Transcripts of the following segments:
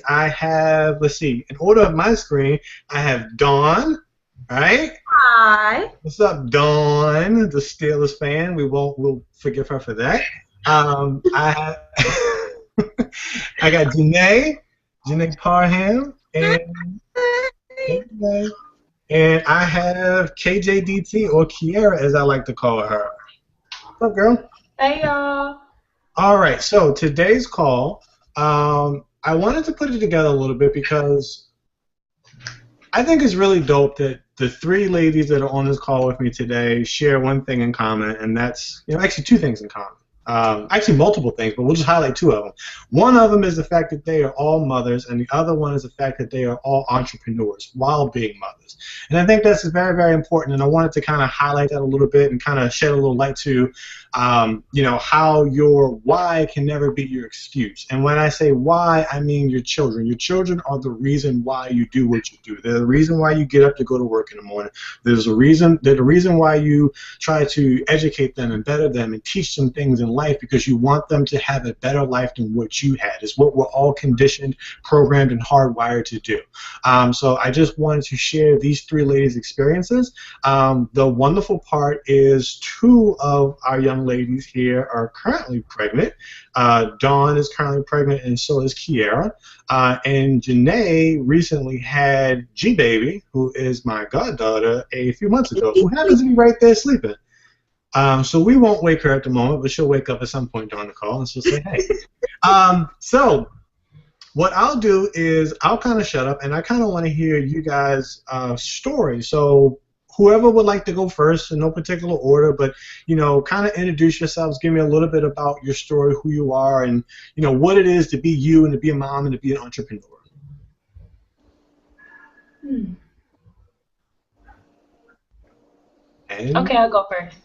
I have, let's see, in order of my screen, I have Dawn, right? Hi. What's up, Dawn, the Steelers fan? We'll forgive her for that. I have, I got Janae Parham, and hey, Janae. And I have KJDT, or Kiera as I like to call her. What's up, girl? Hey y'all. All right, so today's call, I wanted to put it together a little bit because I think it's really dope that the three ladies that are on this call with me today share one thing in common, and that's, actually two things in common. Actually, multiple things, but we'll just highlight two of them. One of them is the fact that they are all mothers, and the other one is the fact that they are all entrepreneurs while being mothers. And I think that's very, very important, and I wanted to kind of highlight that a little bit and kind of shed a little light to, how your why can never be your excuse. And when I say why, I mean your children. Your children are the reason why you do what you do. They're the reason why you get up to go to work in the morning. They're the reason why you try to educate them and better them and teach them things in life, because you want them to have a better life than what you had. It's what we're all conditioned, programmed, and hardwired to do. So I just wanted to share these three ladies' experiences. The wonderful part is two of our young ladies here are currently pregnant. Dawn is currently pregnant, and so is Kiera. And Janae recently had G-Baby, who is my goddaughter, a few months ago, who happens to be right there sleeping. So we won't wake her at the moment, but she'll wake up at some point during the call, and she'll say, hey. So what I'll do is I'll kind of shut up, and I kind of want to hear you guys' story. So whoever would like to go first, in no particular order, but, kind of introduce yourselves, give me a little bit about your story, who you are, and, what it is to be you and to be a mom and to be an entrepreneur. Hmm. And Okay, I'll go first.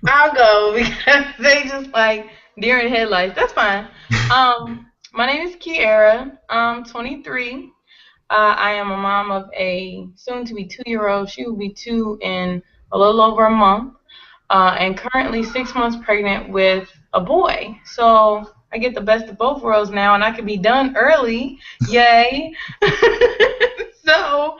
I'll go because they just like deer in headlights. That's fine. My name is Kiera. I'm 23. I am a mom of a soon-to-be 2-year-old. She will be 2 in a little over a month, and currently 6 months pregnant with a boy. So I get the best of both worlds now, and I can be done early. Yay! So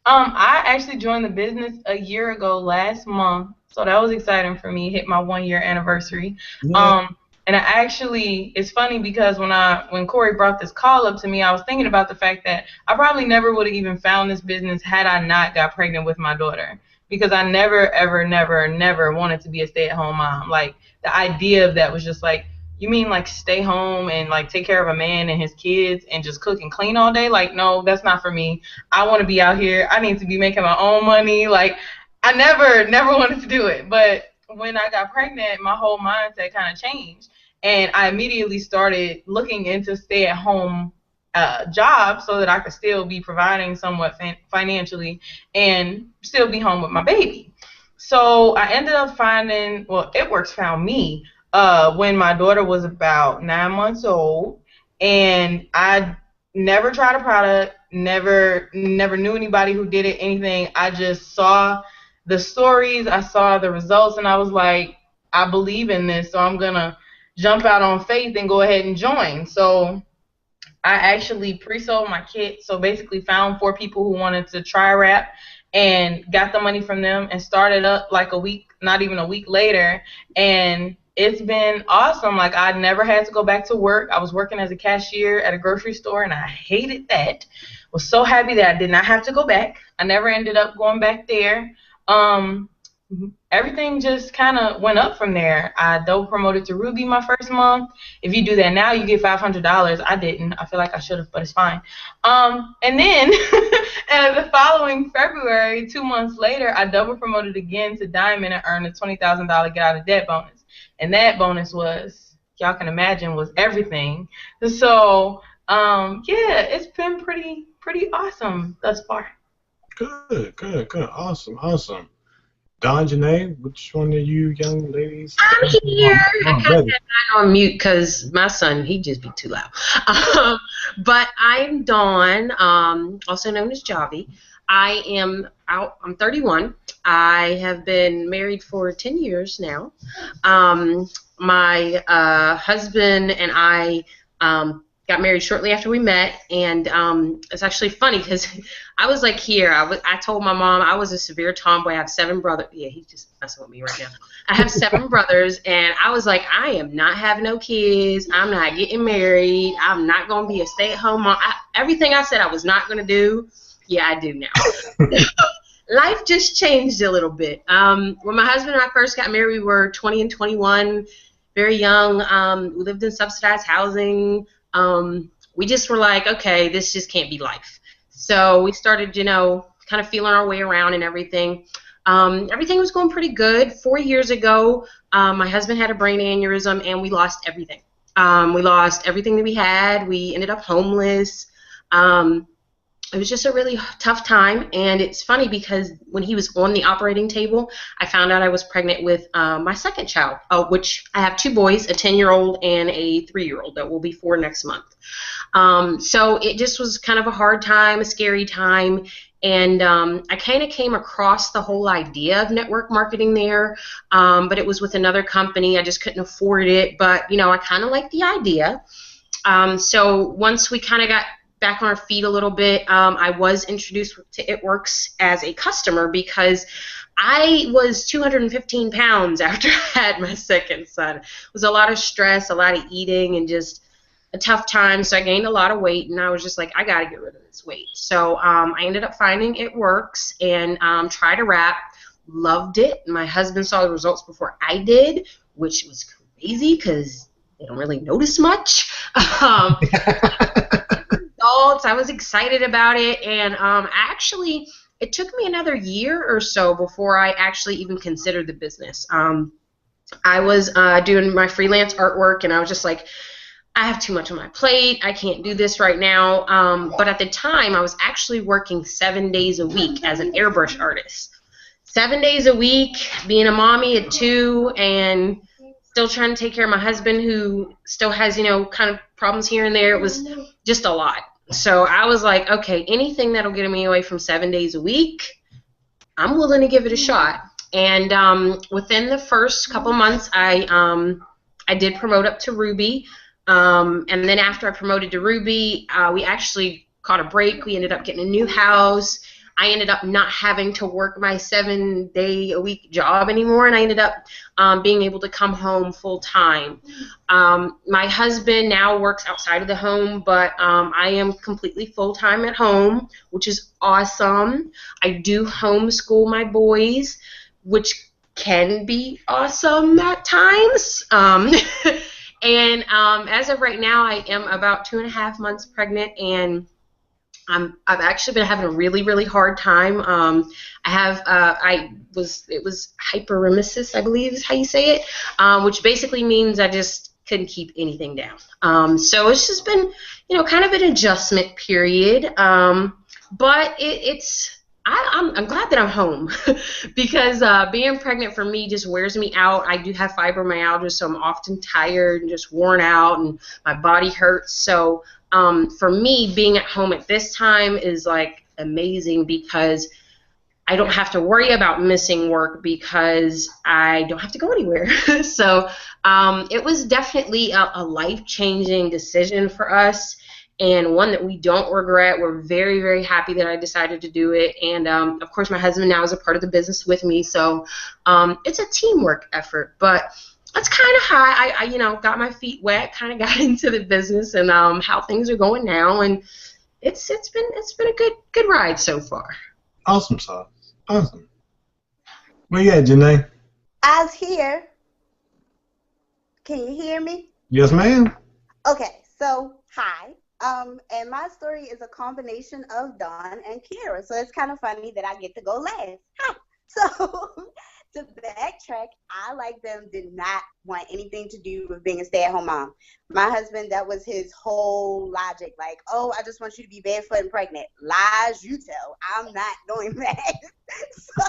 I actually joined the business a year ago last month, so that was exciting for me. Hit my 1-year anniversary. yeah, And it's funny because when Corey brought this call up to me, I was thinking about the fact that I probably never would have even found this business had I not got pregnant with my daughter, because I never, ever, never, never wanted to be a stay-at-home mom. Like, the idea of that was just like, you mean like stay home and like take care of a man and his kids and just cook and clean all day? Like, no, that's not for me. I want to be out here. I need to be making my own money. Like, I never wanted to do it. But when I got pregnant, my whole mindset kind of changed. And I immediately started looking into stay-at-home jobs so that I could still be providing somewhat financially and still be home with my baby. So I ended up It Works found me when my daughter was about 9 months old, and I never tried a product, never knew anybody who did it, anything. I just saw the stories, I saw the results, and I was like, I believe in this, so I'm gonna jump out on faith and go ahead and join. So I actually pre-sold my kit, so basically found 4 people who wanted to try wrap and got the money from them and started up like a week, not even a week later, and it's been awesome. Like, I never had to go back to work. I was working as a cashier at a grocery store, and I hated that. Was so happy that I did not have to go back. I never ended up going back there. Um, Everything just kind of went up from there. I double promoted to Ruby my first month. If you do that now, you get $500. I didn't. I feel like I should have, but it's fine. And then and the following February, 2 months later, I double promoted again to Diamond and earned a $20,000 get out of debt bonus. And that bonus was, y'all can imagine, was everything. So yeah, it's been pretty awesome thus far. good, awesome. Don, Janae, which one of you young ladies? I'm here. I Oh, kind of ready. had mine on mute because my son, he just be too loud. But I'm Dawn, also known as Javi. I'm 31. I have been married for 10 years now. My husband and I got married shortly after we met, and it's actually funny because I was like here. I told my mom I was a severe tomboy. I have 7 brothers. Yeah, he's just messing with me right now. I have 7 brothers, and I was like, I am not having no kids. I'm not getting married. I'm not going to be a stay-at-home mom. Everything I said I was not going to do, yeah, I do now. Life just changed a little bit. When my husband and I first got married, we were 20 and 21, very young. We lived in subsidized housing. We just were like, okay, this just can't be life. So we started, kind of feeling our way around and everything. Everything was going pretty good. 4 years ago, my husband had a brain aneurysm, and we lost everything. We lost everything that we had. We ended up homeless. It was just a really tough time, and it's funny because when he was on the operating table, I found out I was pregnant with my second child, which I have 2 boys, a 10-year-old and a 3-year-old that will be 4 next month. So it just was kind of a hard time, a scary time, and I kind of came across the whole idea of network marketing there, but it was with another company. I just couldn't afford it, but, I kind of liked the idea. So once we kind of got back on our feet a little bit, I was introduced to It Works as a customer because I was 215 pounds after I had my second son. It was a lot of stress, a lot of eating, and just a tough time. So I gained a lot of weight, and I was just like, I got to get rid of this weight. So I ended up finding It Works and tried a wrap. Loved it. My husband saw the results before I did, which was crazy because they don't really notice much. I was excited about it, and actually it took me another year or so before I actually even considered the business. I was doing my freelance artwork, and I was just like, I have too much on my plate. I can't do this right now. But at the time, I was actually working 7 days a week as an airbrush artist. 7 days a week, being a mommy at 2, and still trying to take care of my husband who still has, kind of problems here and there. It was just a lot. So I was like, okay, anything that'll get me away from 7 days a week, I'm willing to give it a shot. And within the first couple months, I did promote up to Ruby. And then after I promoted to Ruby, we actually caught a break. We ended up getting a new house. I ended up not having to work my 7-day-a-week job anymore, and I ended up being able to come home full-time. My husband now works outside of the home, but I am completely full-time at home, which is awesome. I do homeschool my boys, which can be awesome at times. And as of right now, I am about 2.5 months pregnant, and I've actually been having a really, really hard time. It was hyperemesis, I believe is how you say it, which basically means I just couldn't keep anything down. So it's just been, kind of an adjustment period. But I'm glad that I'm home because being pregnant for me just wears me out. I do have fibromyalgia, so I'm often tired and just worn out, and my body hurts. So for me, being at home at this time is like amazing because I don't have to worry about missing work because I don't have to go anywhere. So it was definitely a life-changing decision for us, and one that we don't regret. We're very, very happy that I decided to do it. And, of course, my husband now is a part of the business with me. So it's a teamwork effort. But that's kind of how I got my feet wet, kind of got into the business and how things are going now. And it's been a good ride so far. Awesome sauce. Awesome. Where you at, Janae? I was here. Can you hear me? Yes, ma'am. Okay, so hi. And my story is a combination of Dawn and Kiera, so it's kind of funny that I get to go last. Hi. So to backtrack, I, like them, did not want anything to do with being a stay-at-home mom. My husband, that was his whole logic, like, oh, I just want you to be barefoot and pregnant. Lies you tell. I'm not doing that. So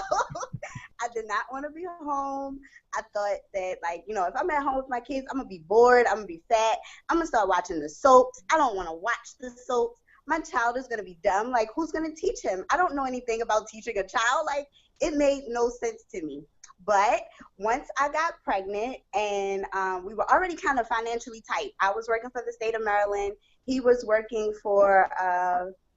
I did not want to be home. I thought that, like, if I'm at home with my kids, I'm going to be bored. I'm going to be fat. I'm going to start watching the soaps. I don't want to watch the soaps. My child is going to be dumb. Like, who's going to teach him? I don't know anything about teaching a child. Like, it made no sense to me. But once I got pregnant and we were already kind of financially tight, I was working for the state of Maryland he was working for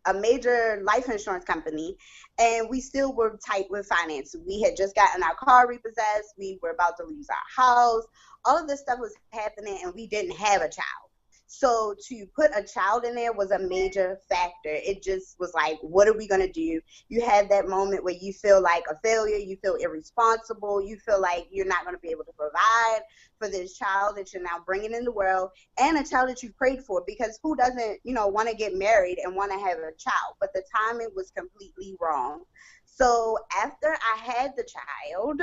a major life insurance company, and we still were tight with finances. We had just gotten our car repossessed. We were about to lose our house. All of this stuff was happening, and we didn't have a child. So to put a child in there was a major factor. It just was like, what are we going to do? You have that moment where you feel like a failure, you feel irresponsible, you feel like you're not going to be able to provide for this child that you're now bringing in the world, and a child that you prayed for, because who doesn't, want to get married and want to have a child? But the timing was completely wrong. So after I had the child,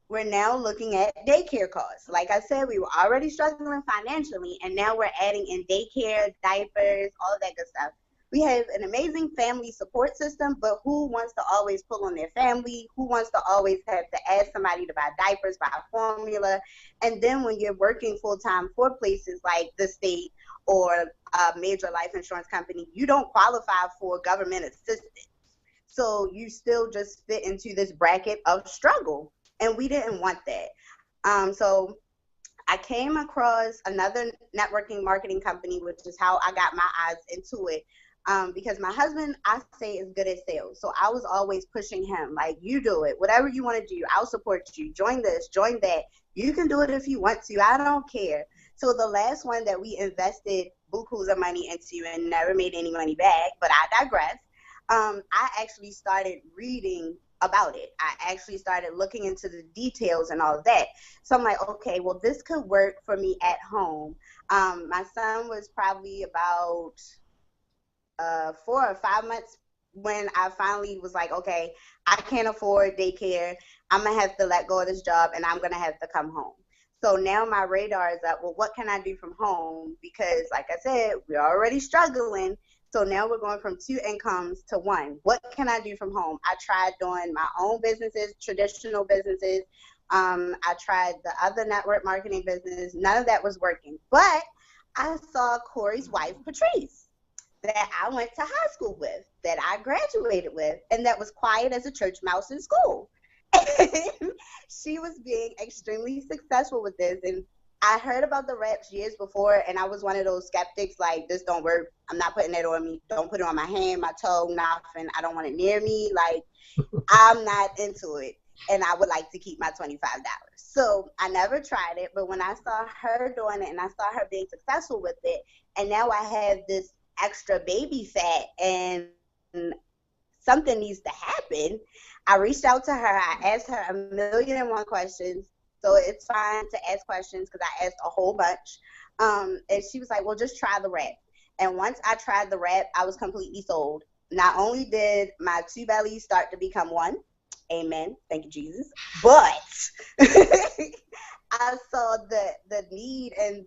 we're now looking at daycare costs. Like I said, we were already struggling financially, and now we're adding in daycare, diapers, all of that good stuff. We have an amazing family support system, but who wants to always pull on their family? Who wants to always have to ask somebody to buy diapers, buy formula? And then when you're working full-time for places like the state or a major life insurance company, you don't qualify for government assistance. So you still just fit into this bracket of struggle. And we didn't want that. So I came across another networking marketing company, which is how I got my eyes into it. Because my husband, I say, is good at sales. So I was always pushing him, like, you do it. Whatever you want to do, I'll support you. Join this, join that. You can do it if you want to. I don't care. So the last one that we invested bukus of money into and never made any money back, but I digress. I actually started reading about it. I actually started looking into the details and all of that. So I'm like, okay, well, this could work for me at home. My son was probably about 4 or 5 months when I finally was like, okay, I can't afford daycare. I'm going to have to let go of this job, and I'm going to have to come home. So now my radar is up, well, what can I do from home? Because like I said, we're already struggling. So now we're going from 2 incomes to 1. What can I do from home? I tried doing my own businesses, traditional businesses. I tried the other network marketing business. None of that was working. But I saw Corey's wife, Patrice, that I went to high school with, that I graduated with, and that was quiet as a church mouse in school. And she was being extremely successful with this. And I heard about the reps years before, and I was one of those skeptics, like, this don't work. I'm not putting that on me. Don't put it on my hand, my toe, nothing. I don't want it near me. Like, I'm not into it, and I would like to keep my $25. So I never tried it, but when I saw her doing it and I saw her being successful with it, and now I have this extra baby fat and something needs to happen, I reached out to her. I asked her 1,000,001 questions. So it's fine to ask questions because I asked a whole bunch. And she was like, well, just try the wrap. And once I tried the wrap, I was completely sold. Not only did my 2 bellies start to become 1, amen, thank you, Jesus, but I saw the need and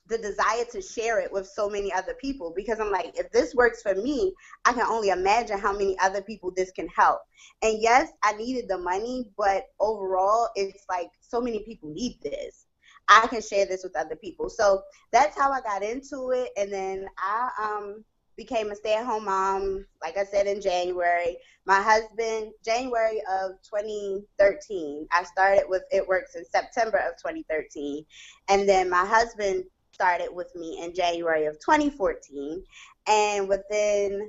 the desire to share it with so many other people, because I'm like, if this works for me, I can only imagine how many other people this can help. And yes, I needed the money, but overall, it's like so many people need this. I can share this with other people. So that's how I got into it. And then I became a stay-at-home mom, like I said, in January. My husband, January of 2013. I started with It Works in September of 2013. And then my husband started with me in January of 2014. And within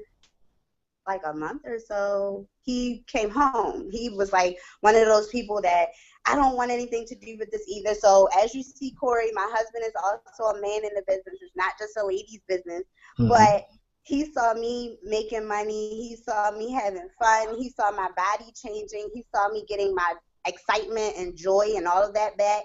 like a month or so, he came home. He was like one of those people that I don't want anything to do with this either. So as you see, Corey, my husband is also a man in the business. It's not just a lady's business, but he saw me making money. He saw me having fun. He saw my body changing. He saw me getting my excitement and joy and all of that back.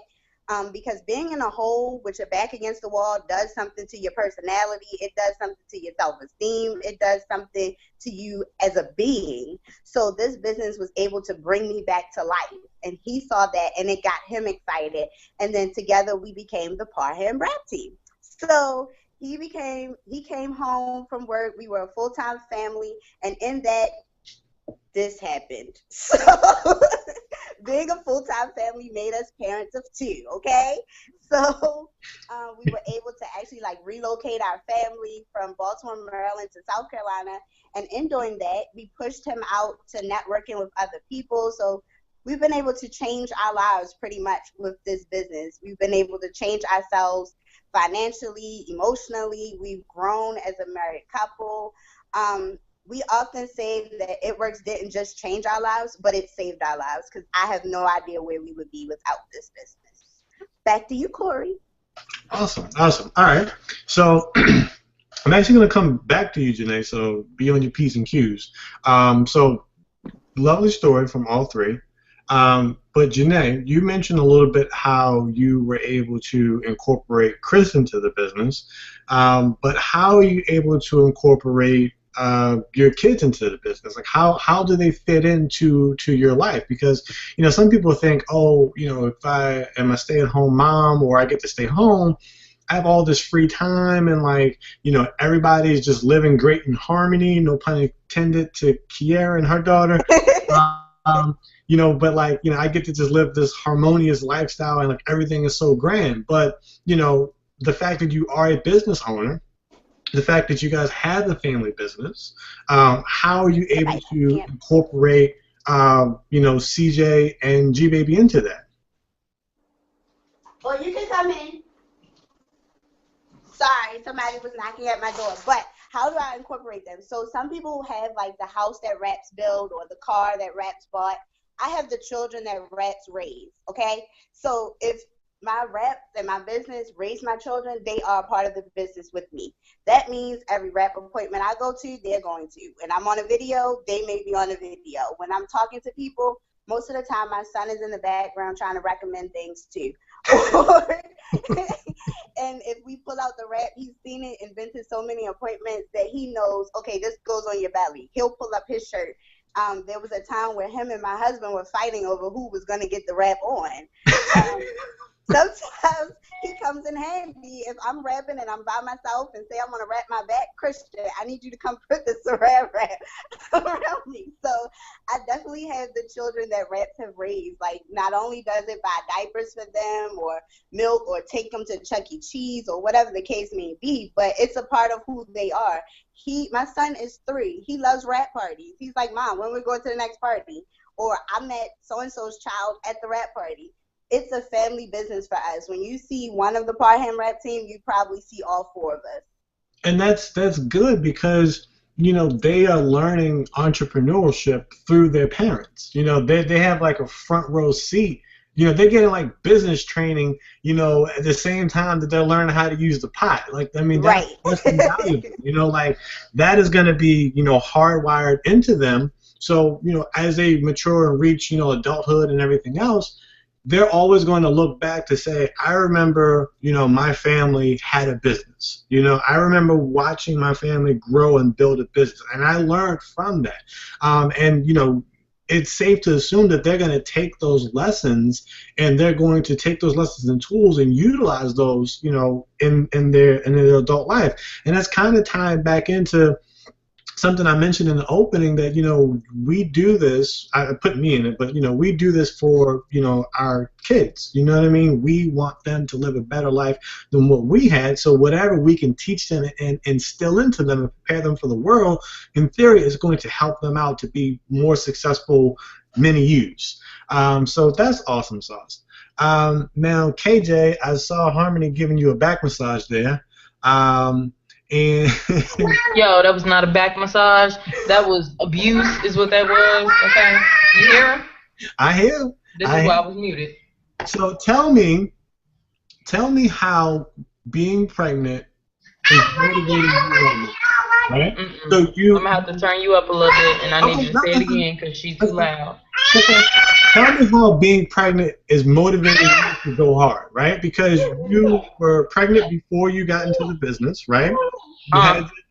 Because being in a hole with your back against the wall does something to your personality. It does something to your self-esteem. It does something to you as a being. So this business was able to bring me back to life. And he saw that, and it got him excited. And then together we became the Parham Rap Team. So he came home from work. We were a full-time family. And in that, this happened. So being a full-time family made us parents of 2, okay? So we were able to actually like relocate our family from Baltimore, Maryland to South Carolina. And in doing that, we pushed him out to networking with other people. So we've been able to change our lives pretty much with this business. We've been able to change ourselves financially, emotionally. We've grown as a married couple. We often say that It Works didn't just change our lives, but it saved our lives, because I have no idea where we would be without this business. Back to you, Corey. Awesome. All right. So I'm actually going to come back to you, Janae, so be on your P's and Q's. So lovely story from all three. But Janae, you mentioned a little bit how you were able to incorporate Chris into the business, but how are you able to incorporate your kids into the business? Like how do they fit into your life? Because some people think, oh, if I am a stay-at-home mom or I get to stay home, I have all this free time and everybody's just living great in harmony. No pun intended to Kiera and her daughter. But I get to just live this harmonious lifestyle and everything is so grand. But the fact that you are a business owner, the fact that you guys have the family business, how are you able to incorporate, CJ and G Baby into that? Well, you can come in. Sorry, somebody was knocking at my door. But how do I incorporate them? So some people have the house that Raps build or the car that Raps bought. I have the children that Raps raise, okay? So if my Raps and my business raise my children, they are a part of the business with me. That means every Rap appointment I go to, they're going to. When I'm on a video, they may be on a video. When I'm talking to people, most of the time my son is in the background trying to recommend things too. And if we pull out the Rap, he's seen it, invented so many appointments that he knows, okay, this goes on your belly. He'll pull up his shirt. There was a time where him and my husband were fighting over who was going to get the Rap on. Sometimes he comes in handy if I'm rapping and I'm by myself and say I'm going to rap my back. Christian, I need you to come put the Saran Wrap around me. So I definitely have the children that Raps have raised. Not only does it buy diapers for them or milk or take them to Chuck E. Cheese or whatever the case may be, but it's a part of who they are. My son is 3. He loves rap parties. He's like, Mom, when we going to the next party? Or I met so-and-so's child at the rap party. It's a family business for us. When you see one of the Parham Rap team, you probably see all 4 of us. And that's good because they are learning entrepreneurship through their parents. They have a front row seat. They're getting business training, at the same time that they're learning how to use the pot. That's invaluable. That is going to be, hardwired into them. So, as they mature and reach, adulthood and everything else, they're always going to look back to say, I remember, my family had a business. I remember watching my family grow and build a business, and I learned from that. It's safe to assume that they're going to take those lessons and they're going to take those lessons and tools and utilize those, in their adult life. And that's kind of tied back into something I mentioned in the opening that, we do this, I put me in it, but, we do this for, our kids. You know what I mean? We want them to live a better life than what we had. So whatever we can teach them and instill into them and prepare them for the world, in theory, is going to help them out to be more successful many years. So that's awesome sauce. Now, KJ, I saw Harmony giving you a back massage there. And yo, that was not a back massage. That was abuse, is what that was. Okay, you hear him? I hear. This is why I was muted. So tell me how being pregnant is motivating you, right? So I'm gonna have to turn you up a little bit, and I need you to say it again because she's too loud. Okay. Tell me how being pregnant is motivating you to go hard, right? Because you were pregnant before you got into the business, right?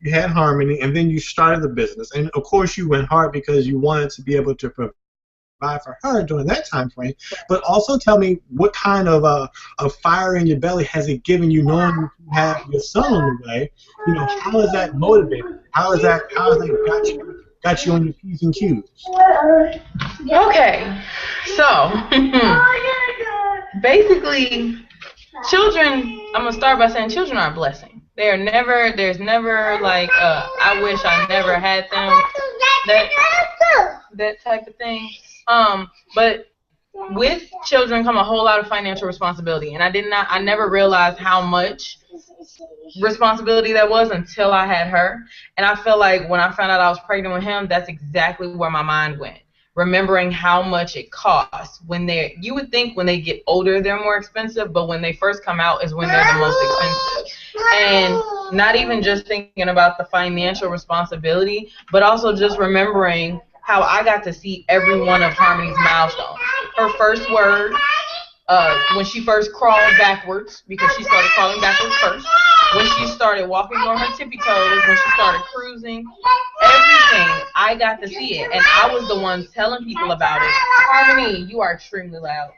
You had Harmony, and then you started the business. And, of course, you went hard because you wanted to be able to provide for her during that time frame. But also tell me what kind of a fire in your belly has it given you knowing you have your son on the way? How is that motivating? How is that got you on your P's and Q's? Okay, so basically, children. I'm gonna start by saying children are a blessing. There's never I wish I never had them. That type of thing. But with children come a whole lot of financial responsibility, and I never realized how much responsibility that was until I had her. And I feel like when I found out I was pregnant with him, that's exactly where my mind went. Remembering how much it costs you would think when they get older they're more expensive, but when they first come out is when they're the most expensive. And not even just thinking about the financial responsibility, but also just remembering how I got to see every one of Harmony's milestones. Her first word, when she first crawled backwards, because she started crawling backwards first, when she started walking on her tippy toes, when she started cruising, everything, I got to see it. And I was the one telling people about it. Harmony, you are extremely loud.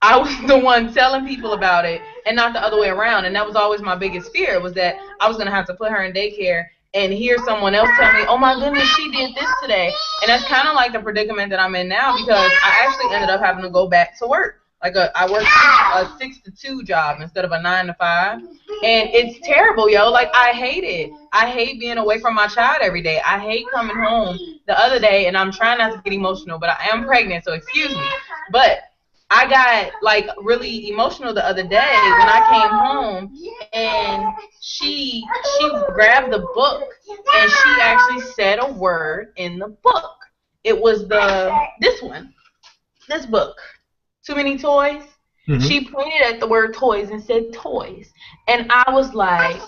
I was the one telling people about it and not the other way around. And that was always my biggest fear, was that I was going to have to put her in daycare and hear someone else tell me, oh my goodness, she did this today. And that's kind of like the predicament that I'm in now, because I actually ended up having to go back to work. Like I work a 6 to 2 job instead of a 9 to 5. And it's terrible, yo. Like, I hate it. I hate being away from my child every day. I hate coming home the other day, and I'm trying not to get emotional, but I am pregnant, so excuse me. But I got, like, really emotional the other day when I came home, and she grabbed the book, and she actually said a word in the book. It was this book. Too Many Toys. Mm-hmm. She pointed at the word toys and said toys. And I was like,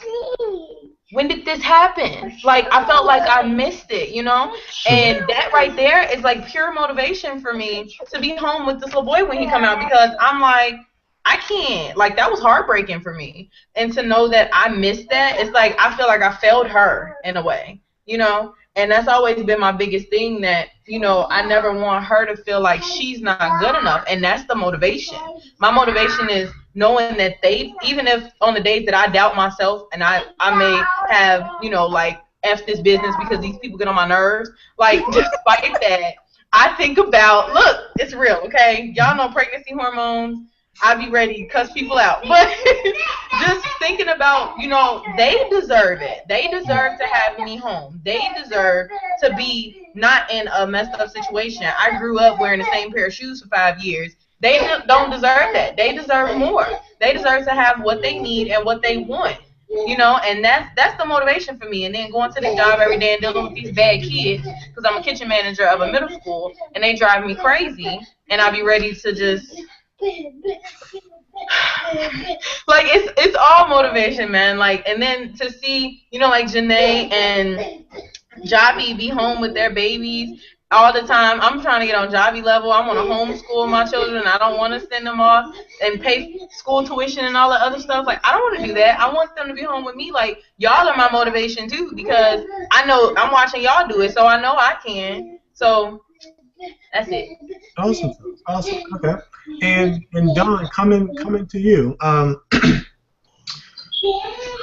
when did this happen? Like, I felt like I missed it, you know? And that right there is like pure motivation for me to be home with this little boy when he come out, because I'm like, I can't. Like, that was heartbreaking for me. And to know that I missed that, it's like I feel like I failed her in a way, you know? And that's always been my biggest thing, that, you know, I never want her to feel like she's not good enough. And that's the motivation. My motivation is knowing that even if on the days that I doubt myself and I may have, you know, like, F this business because these people get on my nerves, like, despite that, I think about, look, it's real, okay? Y'all know pregnancy hormones. I'd be ready to cuss people out. But just thinking about, you know, they deserve it. They deserve to have me home. They deserve to be not in a messed up situation. I grew up wearing the same pair of shoes for 5 years. They don't deserve that. They deserve more. They deserve to have what they need and what they want. You know, and that's the motivation for me. And then going to the job every day and dealing with these bad kids, because I'm a kitchen manager of a middle school, and they drive me crazy, and I'll be ready to just... like, it's all motivation, man. Like, and then to see, you know, like Janae and Javi be home with their babies all the time. I'm trying to get on Javi level. I want to homeschool my children. I don't want to send them off and pay school tuition and all the other stuff. Like, I don't want to do that. I want them to be home with me. Like, y'all are my motivation too, because I know I'm watching y'all do it, so I know I can. So that's it. Awesome. Okay. And Don, coming to you.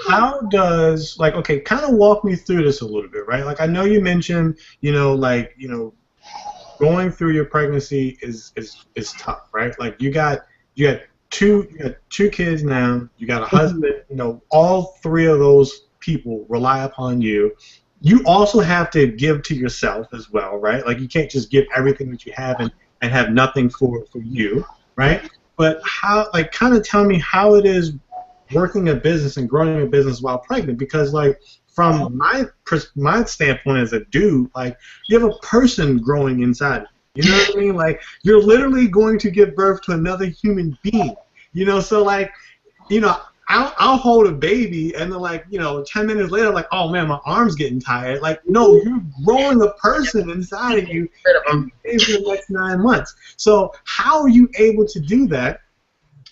How does, like, okay, kind of walk me through this a little bit, right? Like, I know you mentioned, you know, like, you know, going through your pregnancy is tough, right? Like, you got two kids now, you got a husband, you know, all 3 of those people rely upon you. You also have to give to yourself as well, right? Like, you can't just give everything that you have and have nothing for you, right? But how, like, kind of tell me how it is working a business and growing a business while pregnant, because, like, from my standpoint as a dude, like, you have a person growing inside. You know what I mean? Like, you're literally going to give birth to another human being. You know, so, like, you know, I'll hold a baby, and then, like, you know, 10 minutes later, like, oh man, my arm's getting tired. Like, no, you're growing a person inside of you for the next 9 months. So how are you able to do that?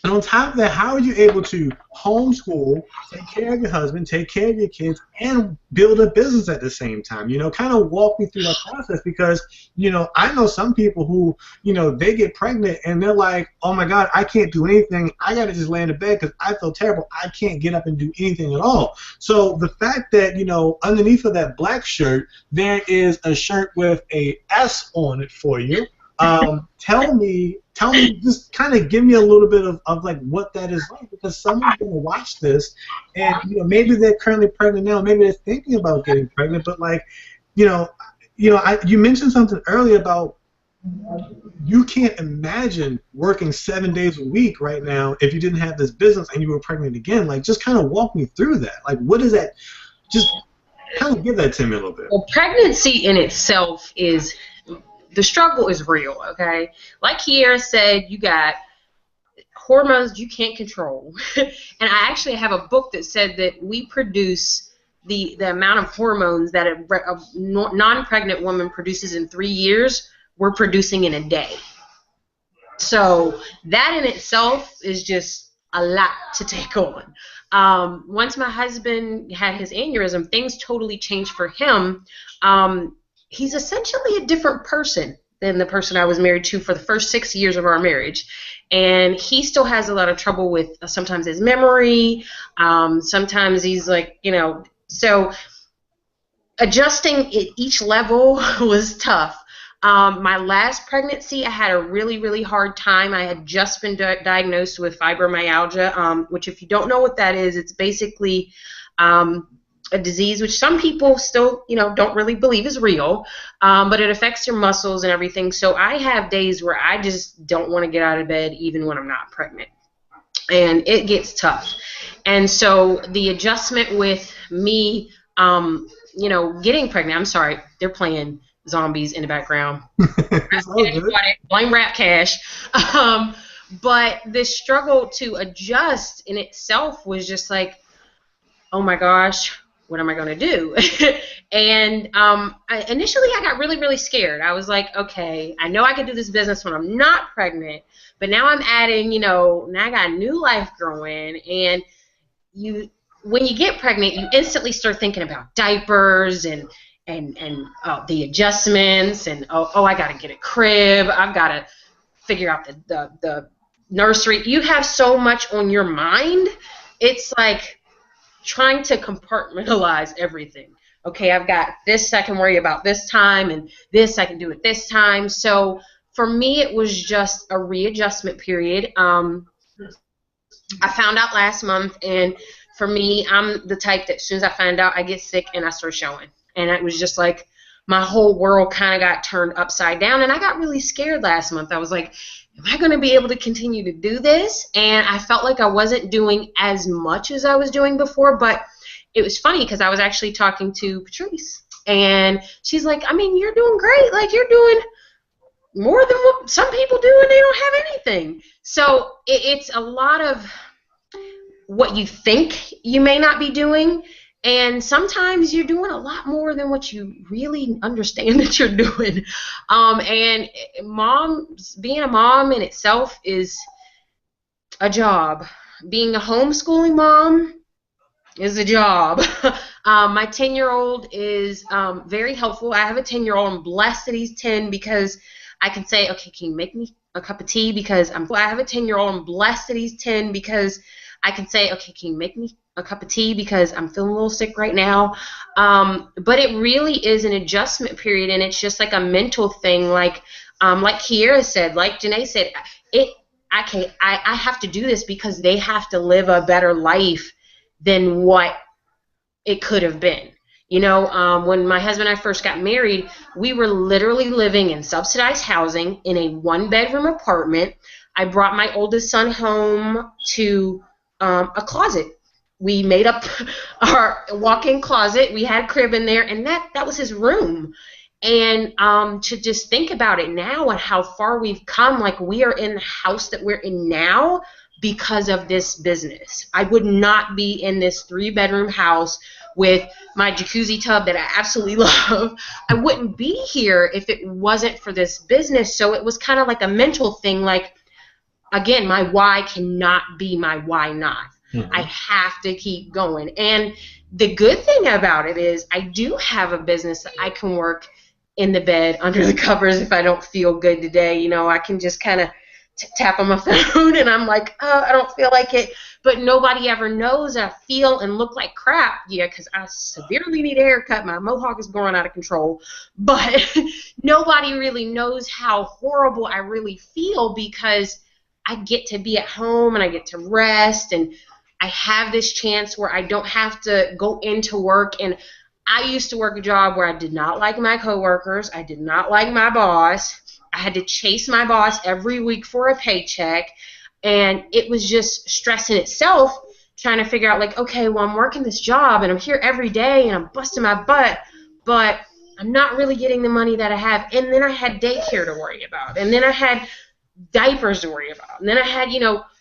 And on top of that, how are you able to homeschool, take care of your husband, take care of your kids, and build a business at the same time? You know, kind of walk me through that process, because, you know, I know some people who, you know, they get pregnant and they're like, oh my God, I can't do anything. I got to just lay in the bed because I feel terrible. I can't get up and do anything at all. So the fact that, you know, underneath of that black shirt, there is a shirt with a S on it for you. Tell me, just kind of give me a little bit of like what that is like, because someone's going to watch this, and, you know, maybe they're currently pregnant now, maybe they're thinking about getting pregnant, but, like, you mentioned something earlier about you can't imagine working 7 days a week right now if you didn't have this business and you were pregnant again. Like, just kind of walk me through that. Like, what is that? Just kind of give that to me a little bit. Well, pregnancy in itself is, the struggle is real, okay? Like Kiera said, you got hormones you can't control. And I actually have a book that said that we produce the amount of hormones that a non-pregnant woman produces in 3 years, we're producing in a day. So that in itself is just a lot to take on. Once my husband had his aneurysm, things totally changed for him. He's essentially a different person than the person I was married to for the first 6 years of our marriage. And he still has a lot of trouble with sometimes his memory. Sometimes he's like, so adjusting at each level was tough. My last pregnancy, I had a really, really hard time. I had just been diagnosed with fibromyalgia, which if you don't know what that is, it's basically a disease which some people still, don't really believe is real, but it affects your muscles and everything. So I have days where I just don't want to get out of bed even when I'm not pregnant. And it gets tough. And so the adjustment with me, getting pregnant, I'm sorry, they're playing zombies in the background. Blame Rap Cash. But the struggle to adjust in itself was just like, oh my gosh, what am I going to do? And initially I got really, really scared. I was like, okay, I know I can do this business when I'm not pregnant, but now I'm adding, now I got a new life growing. And when you get pregnant, you instantly start thinking about diapers and the adjustments, and I got to get a crib. I've got to figure out the nursery. You have so much on your mind. It's like trying to compartmentalize everything. Okay, I've got this I can worry about this time, and this I can do at this time. So for me, it was just a readjustment period. I found out last month, and for me, I'm the type that as soon as I find out, I get sick and I start showing. And it was just like my whole world kind of got turned upside down. And I got really scared last month. I was like, am I going to be able to continue to do this? And I felt like I wasn't doing as much as I was doing before. But it was funny because I was actually talking to Patrice. And she's like, I mean, you're doing great. Like, you're doing more than what some people do and they don't have anything. So it's a lot of what you think you may not be doing. And sometimes you're doing a lot more than what you really understand that you're doing. And being a mom in itself is a job. Being a homeschooling mom is a job. My 10-year-old is very helpful. I have a 10-year-old. I'm blessed that he's 10 because I can say, okay, can you make me a cup of tea? Because I have a 10-year-old. I'm blessed that he's 10 because I can say, okay, can you make me a cup of tea because I'm feeling a little sick right now. But it really is an adjustment period, and it's just like a mental thing. Like Kiera said, like Janae said, I have to do this because they have to live a better life than what it could have been. When my husband and I first got married, we were literally living in subsidized housing in a 1-bedroom apartment. I brought my oldest son home to a closet. We made up our walk-in closet. We had a crib in there, and that was his room. And to just think about it now and how far we've come, like we are in the house that we're in now because of this business. I would not be in this 3-bedroom house with my jacuzzi tub that I absolutely love. I wouldn't be here if it wasn't for this business. So it was kind of like a mental thing, like, again, my why cannot be my why not. Mm-hmm. I have to keep going. And the good thing about it is I do have a business that I can work in the bed under the covers if I don't feel good today. I can just kind of tap on my phone and I'm like, oh, I don't feel like it. But nobody ever knows I feel and look like crap. Yeah, because I severely need a haircut. My mohawk is growing out of control. But nobody really knows how horrible I really feel because I get to be at home and I get to rest, and I have this chance where I don't have to go into work. And I used to work a job where I did not like my coworkers. I did not like my boss. I had to chase my boss every week for a paycheck, and it was just stress in itself, trying to figure out, like, okay, well, I'm working this job, and I'm here every day, and I'm busting my butt, but I'm not really getting the money that I have. And then I had daycare to worry about, and then I had diapers to worry about, and then I had,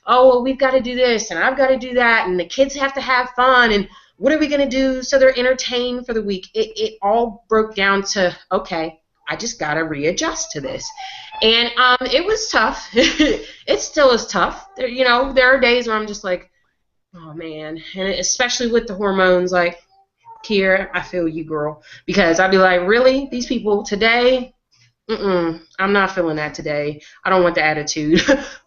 oh, well, we've got to do this, and I've got to do that, and the kids have to have fun, and what are we going to do so they're entertained for the week? It all broke down to, okay, I just got to readjust to this. And it was tough. It still is tough. There are days where I'm just like, oh, man. And especially with the hormones, like, Kiera, I feel you, girl. Because I'd be like, really? These people today? I'm not feeling that today. I don't want the attitude.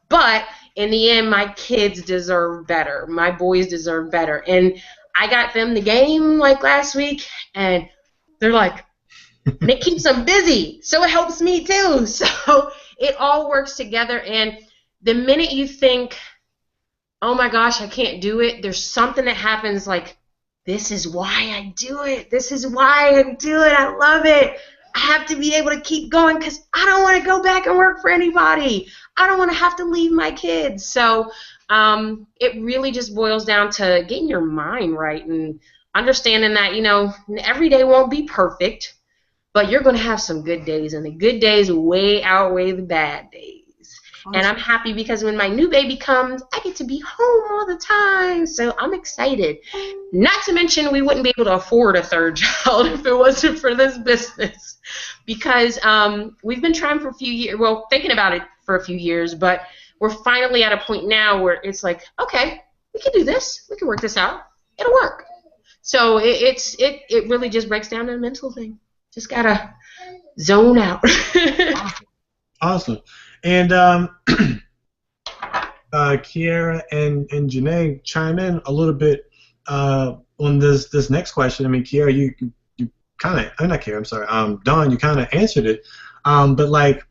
But in the end, my kids deserve better. My boys deserve better. And I got them the game like last week, and they're like, and it keeps them busy, so it helps me too. So it all works together, and the minute you think, oh my gosh, I can't do it, there's something that happens like, this is why I do it. This is why I do it. I love it. I have to be able to keep going because I don't want to go back and work for anybody. I don't want to have to leave my kids. So it really just boils down to getting your mind right and understanding that, every day won't be perfect, but you're going to have some good days, and the good days way outweigh the bad days. Awesome. And I'm happy because when my new baby comes, I get to be home all the time. So I'm excited. Not to mention we wouldn't be able to afford a third child if it wasn't for this business. Because we've been trying for a few years, well, thinking about it for a few years, but we're finally at a point now where it's like, okay, we can do this. We can work this out. It'll work. So it really just breaks down to a mental thing. Just got to zone out. Awesome. And Kiera and Janae, chime in a little bit on this next question. I mean, Kiera, you kind of, I'm not Kiera, I'm sorry, Dawn, you kind of answered it. But like,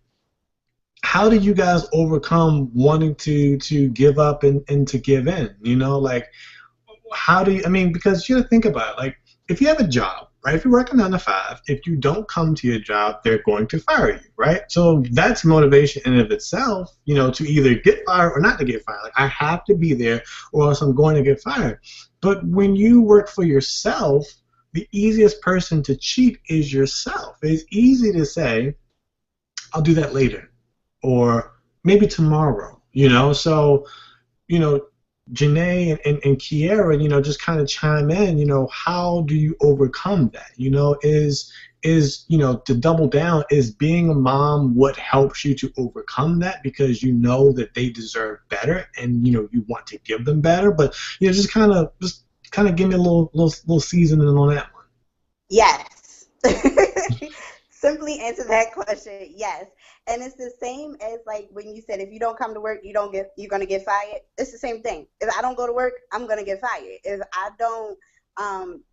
how do you guys overcome wanting to give up and to give in? Like, how do you, I mean, because you got to think about it. Like, if you have a job, right? If you're working 9 to 5, if you don't come to your job, they're going to fire you, right? So that's motivation in and of itself, to either get fired or not to get fired. Like, I have to be there or else I'm going to get fired. But when you work for yourself, the easiest person to cheat is yourself. It's easy to say, I'll do that later or maybe tomorrow, So, Janae and Kiera, just kind of chime in, how do you overcome that? Is to double down, is being a mom what helps you to overcome that because you know that they deserve better and, you want to give them better? But, just kind of give me a little seasoning on that one. Yes. Simply answer that question, yes. And it's the same as like when you said if you don't come to work, you're gonna get fired. It's the same thing. If I don't go to work, I'm gonna get fired. If I don't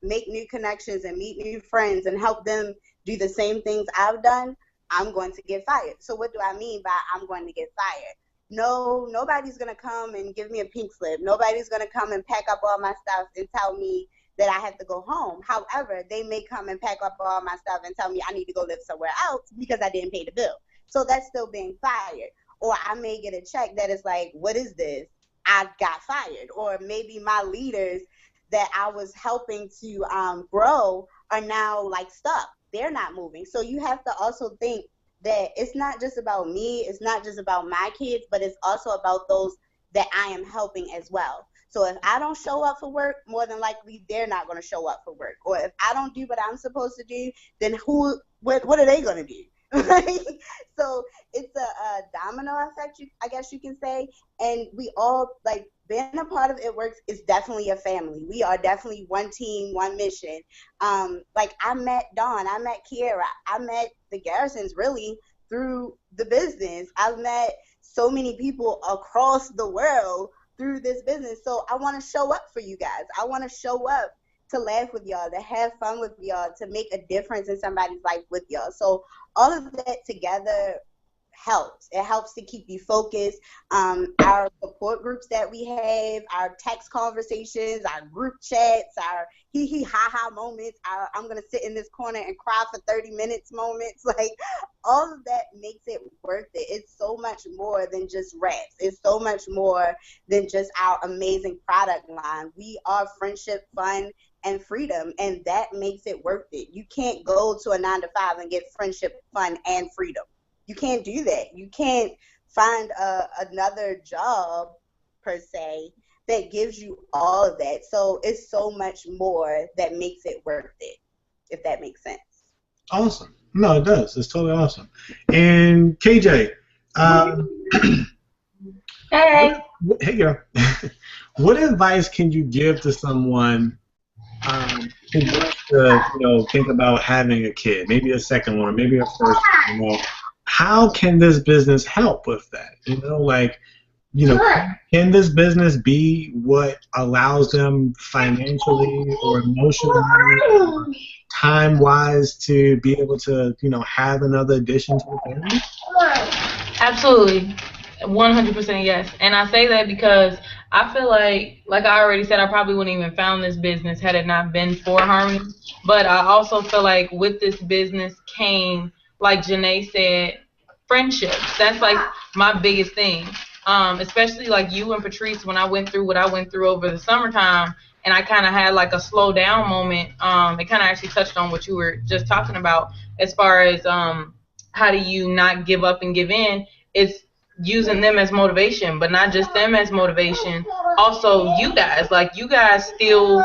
make new connections and meet new friends and help them do the same things I've done, I'm going to get fired. So what do I mean by I'm going to get fired? No, nobody's gonna come and give me a pink slip. Nobody's gonna come and pack up all my stuff and tell me that I have to go home. However, they may come and pack up all my stuff and tell me I need to go live somewhere else because I didn't pay the bill. So that's still being fired. Or I may get a check that is like, what is this? I got fired. Or maybe my leaders that I was helping to grow are now like stuck. They're not moving. So you have to also think that it's not just about me. It's not just about my kids, but it's also about those that I am helping as well. So if I don't show up for work, more than likely they're not going to show up for work. Or if I don't do what I'm supposed to do, then what are they going to do? Right? So it's a domino effect, I guess you can say. And we all, like, being a part of It Works is definitely a family. We are definitely one team, one mission. Like, I met Dawn, I met Kiera, I met the Garrisons really through the business. I've met so many people across the world through this business. So I want to show up for you guys. I want to show up to laugh with y'all, to have fun with y'all, to make a difference in somebody's life with y'all. So all of that together helps. It helps to keep you focused. Our support groups that we have, our text conversations, our group chats, our hee ha ha moments, our I'm gonna sit in this corner and cry for 30 minutes moments, like all of that makes it worth it. It's so much more than just wraps. It's so much more than just our amazing product line. We are friendship, fun, and freedom, and that makes it worth it. You can't go to a 9-to-5 and get friendship, fun, and freedom. You can't do that. You can't find another job, per se, that gives you all of that. So it's so much more that makes it worth it, if that makes sense. Awesome. No, it does. It's totally awesome. And KJ, Hey. hey girl, what advice can you give to someone who wants to, think about having a kid, maybe a second one, or maybe a first one? How can this business help with that? Can this business be what allows them financially or emotionally, time-wise, to be able to, have another addition to the family? Absolutely. 100% yes. And I say that because I feel like I already said, I probably wouldn't even found this business had it not been for Harmony. But I also feel like with this business came, like Janae said, friendships. That's like my biggest thing. Especially like you and Patrice, when I went through what I went through over the summertime, and I kind of had like a slow down moment. It kind of actually touched on what you were just talking about as far as how do you not give up and give in. It's using them as motivation, but not just them as motivation. Also, you guys still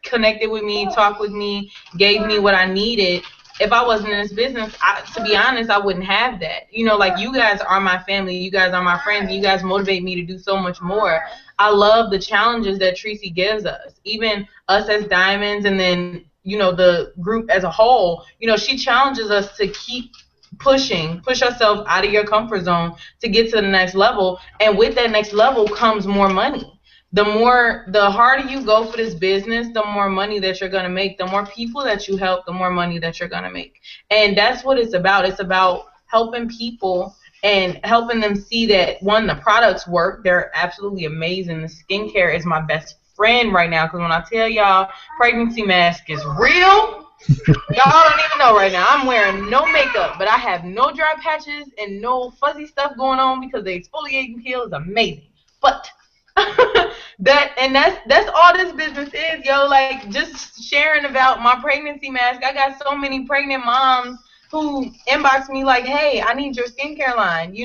connected with me, talked with me, gave me what I needed. If I wasn't in this business, to be honest, I wouldn't have that. Like you guys are my family, you guys are my friends, you guys motivate me to do so much more. I love the challenges that Tracy gives us, even us as Diamonds, and then, the group as a whole. She challenges us to keep push ourselves out of your comfort zone to get to the next level. And with that next level comes more money. The harder you go for this business, the more money that you're going to make. The more people that you help, the more money that you're going to make. And that's what it's about. It's about helping people and helping them see that, one, the products work. They're absolutely amazing. The skincare is my best friend right now, because when I tell y'all pregnancy mask is real, y'all don't even know right now. I'm wearing no makeup, but I have no dry patches and no fuzzy stuff going on because the exfoliating peel is amazing. But that's all this business is, yo. Like, just sharing about my pregnancy mask. I got so many pregnant moms who inbox me like, hey, I need your skincare line,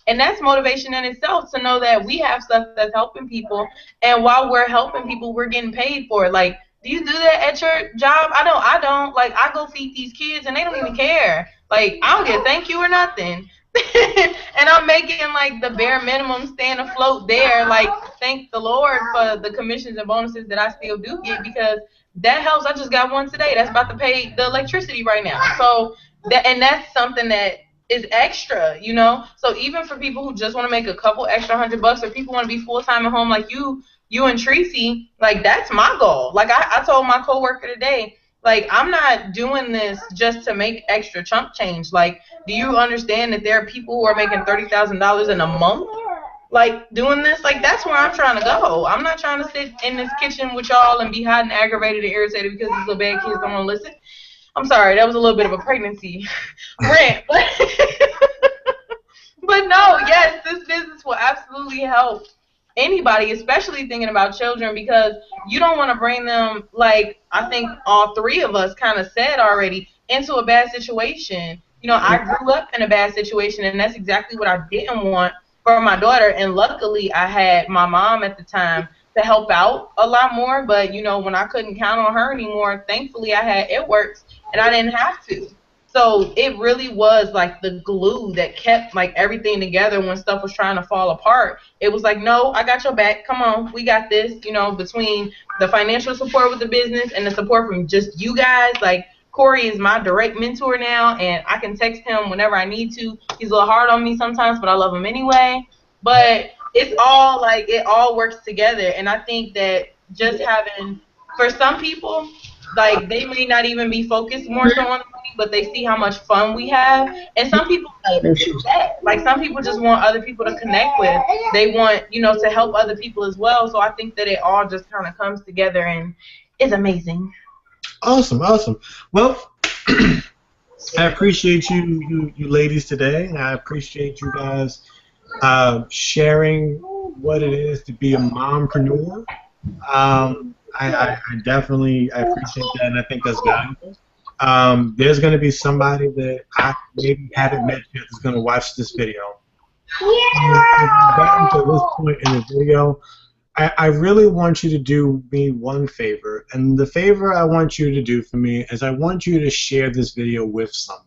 and that's motivation in itself, to know that we have stuff that's helping people, and while we're helping people, we're getting paid for it. Like, do you do that at your job? I don't. Like, I go feed these kids and they don't even care. Like, I don't get thank you or nothing. And I'm making like the bare minimum, staying afloat there. Like, thank the Lord for the commissions and bonuses that I still do get, because that helps. I just got one today that's about to pay the electricity right now. So that's something that is extra, So even for people who just want to make a couple extra $100, or people want to be full time at home like you and Tracy, like, that's my goal. Like, I told my coworker today, like, I'm not doing this just to make extra chump change. Like, do you understand that there are people who are making $30,000 in a month, like, doing this? Like, that's where I'm trying to go. I'm not trying to sit in this kitchen with y'all and be hot and aggravated and irritated because these little bad kids don't want to listen. I'm sorry, that was a little bit of a pregnancy rant. But no, yes, this business will absolutely help anybody, especially thinking about children, because you don't want to bring them, like I think all three of us kind of said already, into a bad situation. I grew up in a bad situation, and that's exactly what I didn't want for my daughter. And luckily, I had my mom at the time to help out a lot more. But, when I couldn't count on her anymore, thankfully I had It Works, and I didn't have to. So it really was like the glue that kept like everything together when stuff was trying to fall apart. It was like, no, I got your back. Come on, we got this. Between the financial support with the business and the support from just you guys, like, Corey is my direct mentor now, and I can text him whenever I need to. He's a little hard on me sometimes, but I love him anyway. But it's all like, it all works together. And I think that just having, for some people, like they may not even be focused more so on the money, but they see how much fun we have. And some people do that. Like some people just want other people to connect with. They want, you know, to help other people as well. So I think that it all just kind of comes together and is amazing. Awesome, awesome. Well, I appreciate you ladies today. I appreciate you guys sharing what it is to be a mompreneur. I definitely appreciate that, and I think that's valuable. There's going to be somebody that I maybe haven't met yet that's going to watch this video. And if you've gotten to this point in the video, I really want you to do me one favor, and the favor I want you to do for me is I want you to share this video with someone.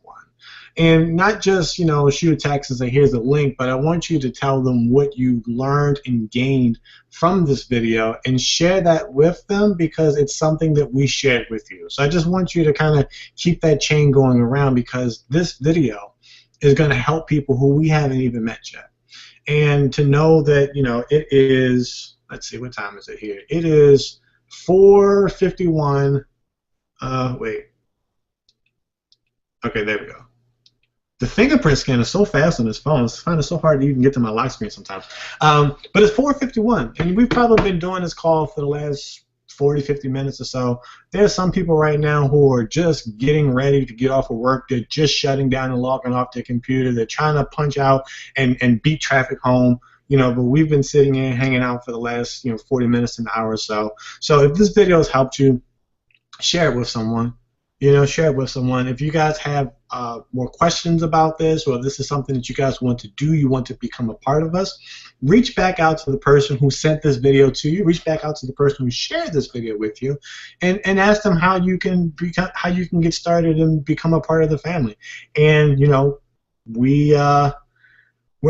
And not just, you know, shoot a text and say, here's a link, but I want you to tell them what you learned and gained from this video and share that with them because it's something that we shared with you. So I just want you to kind of keep that chain going around because this video is going to help people who we haven't even met yet. And to know that, you know, it is, let's see, what time is it here? It is 4:51. Wait. Okay, there we go. The fingerprint scan is so fast on this phone. I find it so hard to even get to my lock screen sometimes. But it's 4:51, and we've probably been doing this call for the last 40, 50 minutes or so. There's some people right now who are just getting ready to get off of work. They're just shutting down and logging off their computer. They're trying to punch out and beat traffic home. You know, but we've been sitting here hanging out for the last, 40 minutes, an hour or so. So if this video has helped you, share it with someone. Share it with someone. If you guys have more questions about this, or this is something that you guys want to do, you want to become a part of us, reach back out to the person who sent this video to you. Reach back out to the person who shared this video with you, and ask them how you can get started and become a part of the family. And we're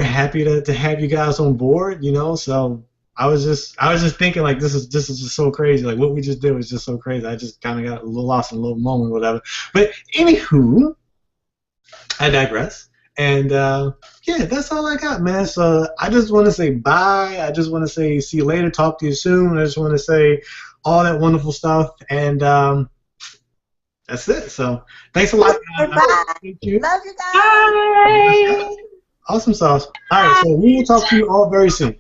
happy to have you guys on board. So. I was just thinking, like, this is just so crazy. Like, what we just did was just so crazy. I just kind of got a little lost in a little moment or whatever. But anywho, I digress. And yeah, that's all I got, man. So I just want to say bye. I just want to say see you later. Talk to you soon. I just want to say all that wonderful stuff. And that's it. So thanks a lot. Bye. Thank you. Love you guys. Bye. Awesome sauce. All right, so we will talk to you all very soon.